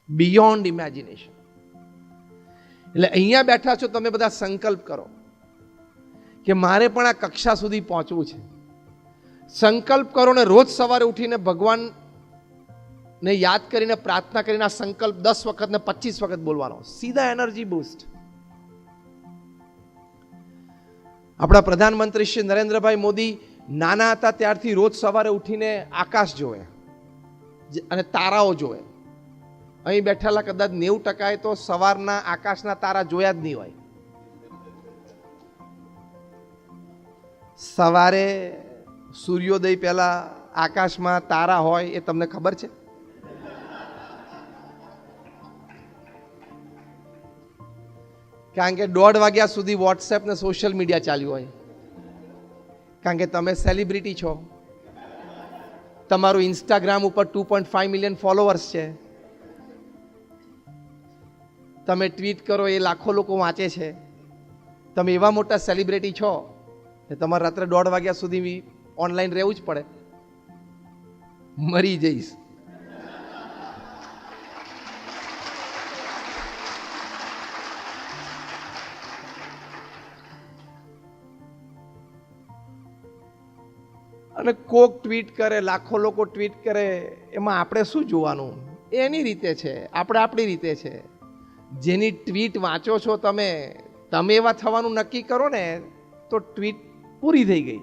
Beyond imagination. એટલે અહીંયા બેઠા છો તમે બધા સંકલ્પ કરો કે મારે પણ આ કક્ષા સુધી પહોંચવું છે. સંકલ્પ કરો ને રોજ સવારે ઉઠીને ભગવાનને યાદ કરીને પ્રાર્થના કરીને આ સંકલ્પ 10 વખત ને 25 વખત બોલવાનો. સીધા એનર્જી બૂસ્ટ. આપણા પ્રધાનમંત્રી શ્રી નરેન્દ્રભાઈ મોદી નાના હતા ત્યારથી રોજ સવારે ઉઠીને આકાશ જોવે અને તારાઓ જોવે. અહીં બેઠેલા કદાચ 90% તો સવારના આકાશના તારા જોયા જ નહીં હોય. સવારે સૂર્યોદય પહેલા આકાશમાં તારા હોય એ તમને ખબર છે? કારણ કે 1:30 વાગ્યા સુધી વોટ્સએપ ને સોશિયલ મીડિયા ચાલ્યું હોય. કારણ કે તમે સેલિબ્રિટી છો, તમારું ઇન્સ્ટાગ્રામ ઉપર 2.5 મિલિયન ફોલોવર્સ છે, તમે ટ્વીટ કરો એ લાખો લોકો વાંચે છે. તમે એવા મોટા સેલિબ્રિટી છો કે તમારે રાત્રે 1:30 વાગ્યા સુધી ઓનલાઈન રહેવું જ પડે. મરી જઈશ. અને કોક ટ્વીટ કરે, લાખો લોકો ટ્વીટ કરે, એમાં આપણે શું જોવાનું? એની રીતે છે, આપણે આપણી રીતે છે. જેની ટ્વીટ વાંચો છો તમે એવા થવાનું નક્કી કરો ને તો ટ્વીટ પૂરી થઈ ગઈ.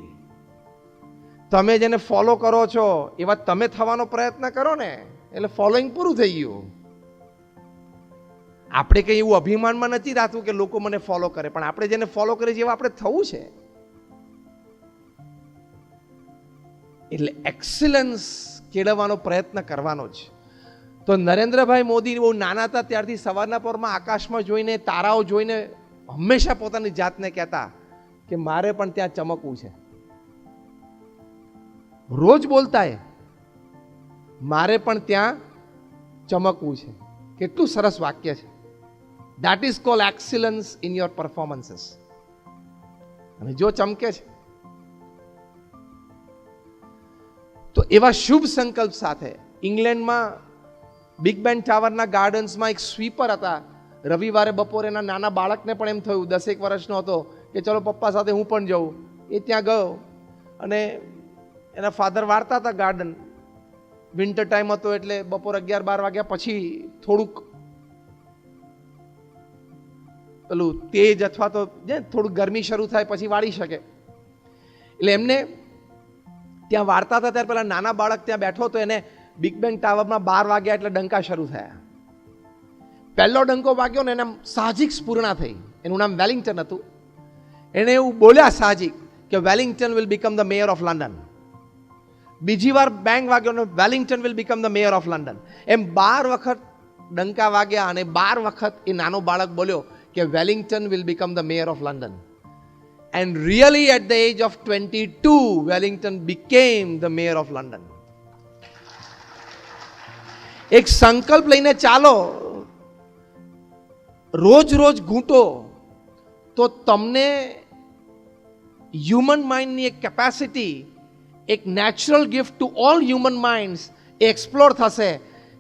તમે જેને ફોલો કરો છો એવા તમે થવાનો પ્રયત્ન કરો ને એટલે ફોલોઈંગ પૂરું થઈ ગયું. આપણે કંઈ એવું અભિમાનમાં નથી રાખવું કે લોકો મને ફોલો કરે, પણ આપણે જેને ફોલો કરીએ જેવા આપણે થવું છે. એટલે એક્સલન્સ કેળવવાનો પ્રયત્ન કરવાનો જ. તો નરેન્દ્રભાઈ મોદી બહુ નાના હતા ત્યારથી સવારના પરમાં આકાશમાં જોઈને તારાઓ જોઈને હંમેશા પોતાની જાતને કહેતા કે મારે પણ ત્યાં ચમકવું છે. રોજ બોલતા એ મારે પણ ત્યાં ચમકવું છે. કેટલું સરસ વાક્ય છે. That is called excellence in your performances. અને જો ચમકે છે તો એવા શુભ સંકલ્પ સાથે ઇંગ્લેન્ડમાં બિગ બેન ટાવરના ગાર્ડન્સમાં એક સ્વીપર હતા. રવિવારે બપોરે એના નાના બાળકને પણ એમ થયું, 10 વર્ષનો હતો, કે ચલો પપ્પા સાથે હું પણ જાઉં. એ ત્યાં ગયો અને એના ફાધર વાળતા હતા ગાર્ડન. વિન્ટર ટાઈમ હતો એટલે બપોર 11-12 વાગ્યા પછી થોડુંક પેલું તેજ અથવા તો થોડુંક ગરમી શરૂ થાય પછી વાળી શકે. એટલે એમને ત્યાં વાળતા હતા ત્યારે પેલા નાના બાળક ત્યાં બેઠો તો એને બિગ બેન ટાવરમાં 12 વાગ્યા એટલે ડંકા શરૂ થયા. પહેલો ડંકો વાગ્યો ને એને સાહજિક સ્ફૂર્ણા થઈ. એનું નામ વેલિંગ્ટન હતું. એને એવું બોલ્યા સાહજિક કે Wellington will become the mayor of London. બીજી વાર બેંગ વાગ્યો ને Wellington will become the mayor of London. એમ 12 વખત ડંકા વાગ્યા અને 12 વખત એ નાનો બાળક બોલ્યો કે Wellington will become the mayor of London. And really at the age of 22, Wellington became the mayor of London. એક સંકલ્પ લઈને ચાલો, રોજ રોજ ઘૂંટો તો તમને હ્યુમન માઇન્ડની એક કેપેસિટી, એક natural gift to all human minds explore થશે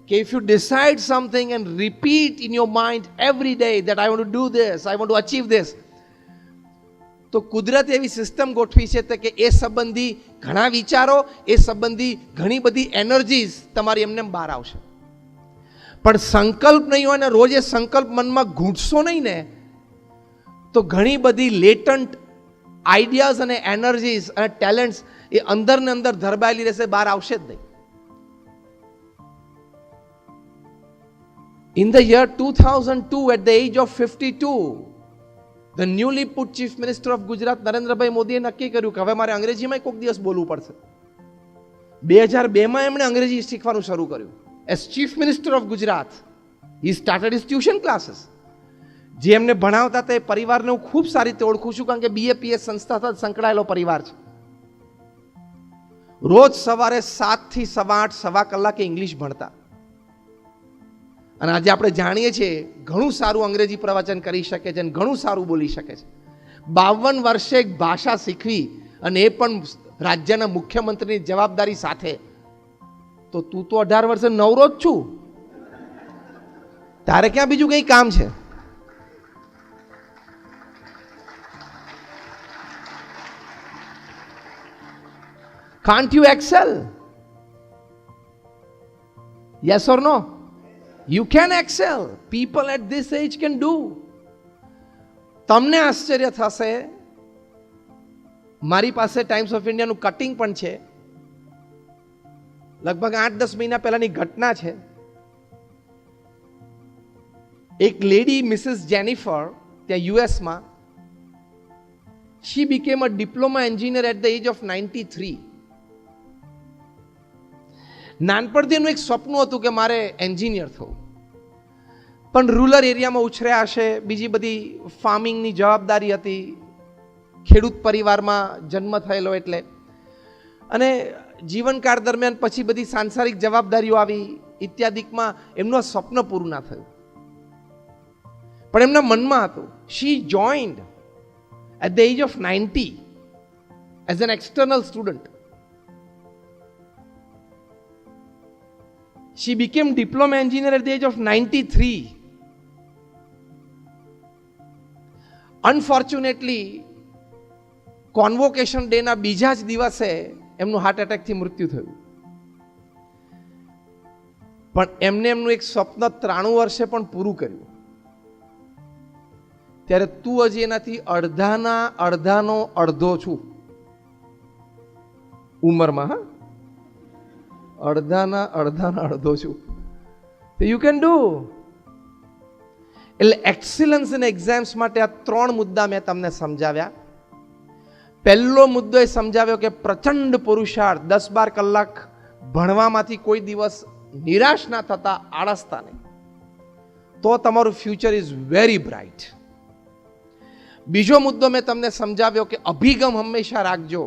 કે if you decide something and repeat in your mind every day that I want to do this, I want to achieve this, તો કુદરત એવી system ગોઠવી છે કે એ સંબંધી ઘણા વિચારો, એ સંબંધી ઘણી બધી એનર્જીઝ તમારી એમને બહાર આવશે. પણ સંકલ્પ નહીં હોય ને રોજ એ સંકલ્પ મનમાં ઘૂંટશો નહીં ને તો ઘણી બધી લેટન્ટ આઈડિયાઝ અને એનર્જીઝ અને ટેલેન્ટ્સ એ અંદર ને અંદર ધરબાયેલી રહેશે, બહાર આવશે જ નહીં. In the year 2002, at the age of 52, the newly put Chief Minister of Gujarat, Narendrabhai મોદીએ નક્કી કર્યું કે હવે મારે અંગ્રેજીમાં કોઈક દિવસ બોલવું પડશે. 2002માં એમણે અંગ્રેજી શીખવાનું શરૂ કર્યું. As Chief Minister of Gujarat, he started his tuition classes. જે એમને ભણાવતા હતા એ પરિવારને હું ખૂબ સારી રીતે ઓળખું છું કારણ કે BAPS સંસ્થા સાથે સંકળાયેલો પરિવાર છે. રોજ સવારે 7 થી 8:15 સવા કલાકે ઇંગ્લિશ ભણતા. અને આજે આપણે જાણીએ છીએ ઘણું સારું અંગ્રેજી પ્રવચન કરી શકે છે અને ઘણું સારું બોલી શકે છે. 52 વર્ષે એક ભાષા શીખવી અને એ પણ રાજ્યના મુખ્યમંત્રીની જવાબદારી સાથે, તો તું તો 18 વર્ષે નવરો જ છું. તારે ક્યાં બીજું કંઈ કામ છે? Can't you excel? Yes or no? You can excel. People at this age can do. તમને આશ્ચર્ય થશે, મારી પાસે ટાઈમ્સ ઓફ ઇન્ડિયાનું કટિંગ પણ છે, લગભગ 8-10 મહિના પહેલાની ઘટના છે. એક લેડી મિસિસ જેનિફર ત્યાં યુએસમાં, she became a diploma engineer at the age of 93. નાનપણથી એનું એક સપનું હતું કે મારે એન્જિનિયર થવું, પણ રૂરલ એરિયામાં ઉછર્યા હશે, બીજી બધી ફાર્મિંગની જવાબદારી હતી, ખેડૂત પરિવારમાં જન્મ થયેલો એટલે, અને જીવનકાળ દરમિયાન પછી બધી સાંસારિક જવાબદારીઓ આવી ઇત્યાદિકમાં એમનું સ્વપ્ન પૂરું ના થયું. પણ એમના મનમાં હતું. She joined at the age of 90 as an external student. She became diploma engineer at the age of 93. Unfortunately, convocation day ના બીજા જ દિવસે એમનું હાર્ટ એટેકથી મૃત્યુ થયું. પણ એમને એમનું એક સ્વપ્ન 93 વર્ષે પણ પૂરું કર્યું. ત્યારે તું હજી એનાથી અડધાનો અડધો છું ઉંમરમાં. હા, અડધાના અડધો છું. You can do. એટલે એક્સિલન્સ ઇન એક્ઝામ્સ માટે આ 3 મુદ્દા મેં તમને સમજાવ્યા. પહેલો મુદ્દો એ સમજાવ્યો કે પ્રચંડ પુરુષાર્થ, 10-12 કલાક ભણવામાંથી કોઈ દિવસ નિરાશ ના થતા, આળસતા નહીં, તો તમારું ફ્યુચર ઇઝ વેરી બ્રાઇટ. બીજો મુદ્દો મેં તમને સમજાવ્યો કે અભિગમ હંમેશા રાખજો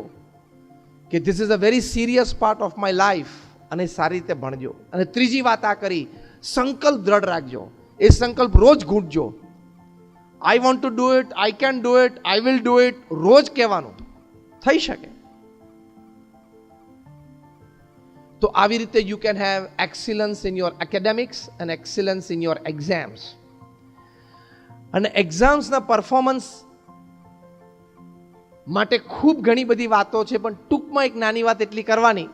કે this is a very serious part of my life, અને સારી રીતે ભણજો. અને ત્રીજી વાત આ કરી, સંકલ્પ દ્રઢ રાખજો. એ સંકલ્પ રોજ ઘૂંટજો. I want to do it, I can do it, I will do it, રોજ કહેવાનું. થઈ શકે તો આવી રીતે you can have excellence in your academics and excellence in your exams. અને એક્ઝામ્સના પરફોર્મન્સ માટે ખૂબ ઘણી બધી વાતો છે, પણ ટૂંકમાં એક નાની વાત એટલી કરવાની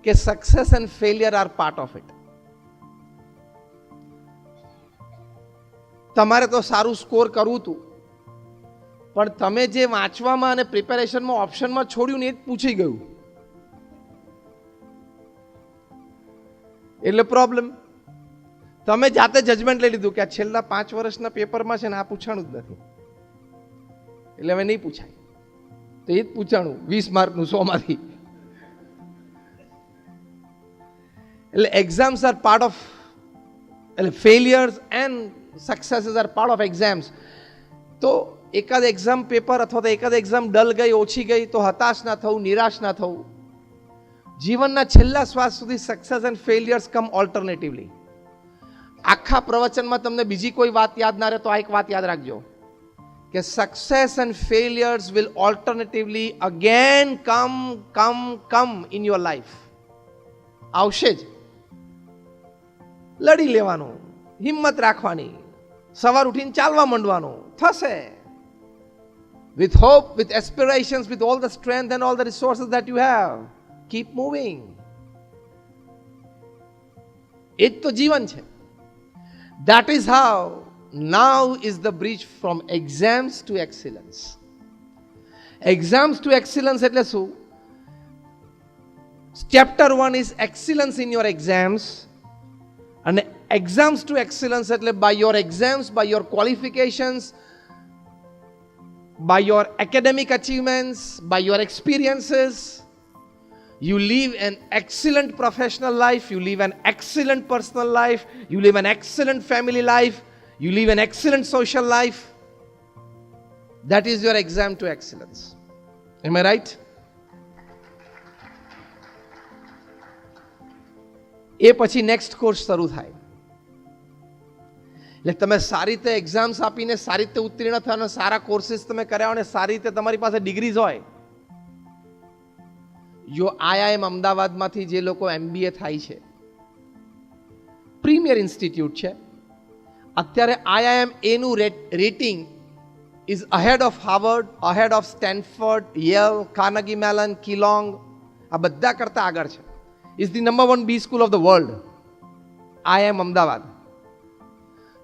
કે success and failure are part of it. તમારે તો સારું સ્કોર કરવું હતું, પણ તમે જે વાંચવામાં અને પ્રિપેરેશનમાં ઓપ્શનમાં છોડ્યું ને એ જ પૂછી ગયું, એટલે પ્રોબ્લેમ. તમે જાતે જજમેન્ટ લઈ લીધું કે આ છેલ્લા 5 વર્ષના પેપરમાં છે ને આ પૂછાણું જ નથી, એટલે હવે નહીં પૂછાય, તો એ જ પૂછાણું 20 માર્કનું 100 માંથી. એટલે એક્ઝામ્સ આર પાર્ટ ઓફ, એટલે failures and successes are part of exams. તો એકાદ એક્ઝામ પેપર અથવા તો એકાદ એક્ઝામ ડલ ગઈ, ઓછી ગઈ તો હતાશ ના થવું, નિરાશ ના થવું. જીવનના છેલ્લા શ્વાસ સુધી સક્સેસ એન્ડ ફેલિયર્સ કમ ઓલ્ટરનેટિવલી. આખા પ્રવચનમાં તમને બીજી કોઈ વાત યાદ ના રહે તો આ એક વાત યાદ રાખજો કે success and failures will alternatively again come in your life. આવશે જ. લડી લેવાનું, હિંમત રાખવાની, સવાર ઉઠીને ચાલવા માંડવાનું, થશે. With hope, with aspirations, with all the strength and all the resources that you have, keep moving. એ જ તો જીવન છે. That is how now is the bridge from exams to excellence. Exams to excellence એટલે શું? Chapter 1 is excellence in your exams, and exams to excellence એટલે by your exams, by your qualifications, by your academic achievements, by your experiences, you live an excellent professional life, you live an excellent personal life, you live an excellent family life, you live an excellent social life. That is your exam to excellence. Am I right? એ પછી next course શરૂ થાય. એટલે તમે સારી રીતે exams આપીને સારી રીતે ઉત્તીર્ણ થયા, સારા કોર્સીસ તમે કર્યા અને સારી રીતે તમારી પાસે ડિગ્રીઝ હોય. જો IIM અમદાવાદમાંથી જે લોકો MBA થાય છે, પ્રીમિયર ઇન્સ્ટિટ્યૂટ છે. અત્યારે IIM એનું rating is ahead of Harvard, ahead of Stanford, Yale, Carnegie Mellon, Kellogg, આ બધા કરતાં આગળ છે. Is the number 1 B school of the world. IIM Ahmedabad.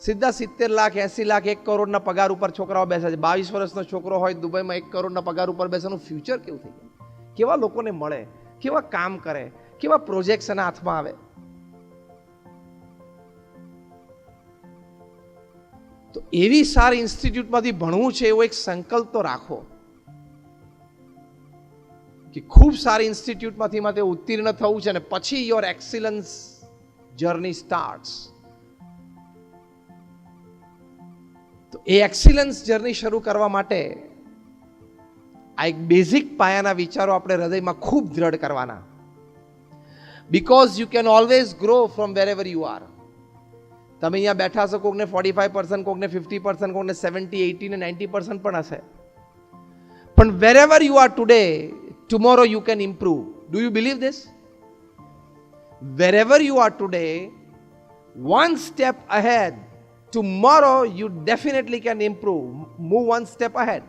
સીધા 70 લાખ 80 લાખ 1 કરોડના પગાર ઉપર છોકરાઓ બેસે છે. 22 વર્ષનો છોકરો હોય દુબઈમાં 1 કરોડના પગાર ઉપર બેસવાનું ફ્યુચર કેવું થઈ જાય? કેવા લોકોને મળે, કેવા કામ કરે, કેવા પ્રોજેક્ટ્સ એના હાથમાં આવે. તો એવી સારી ઇન્સ્ટિટ્યૂટમાંથી ભણવું છે એવો એક સંકલ્પ તો રાખો કે ખૂબ સારી ઇન્સ્ટિટ્યૂટમાંથી માટે ઉત્તીર્ણ થવું છે અને પછી યોર એક્સિલન્સ જર્ની સ્ટાર્ટ્સ. તો એ એક્સિલન્સ જર્ની શરૂ કરવા માટે આ એક બેઝિક પાયાના વિચારો આપણે હૃદયમાં ખૂબ દ્રઢ કરવાના. Because you can always grow from where ever you R. તમે અહીંયા બેઠા છો, કોકને 45%, કોકને 50%, કોકને 70, 80 ને 90% પણ હશે. પણ wherever you are today, tomorrow you can improve. Do you believe this? Wherever you are today, one step ahead, tomorrow you definitely can improve. Move one step ahead.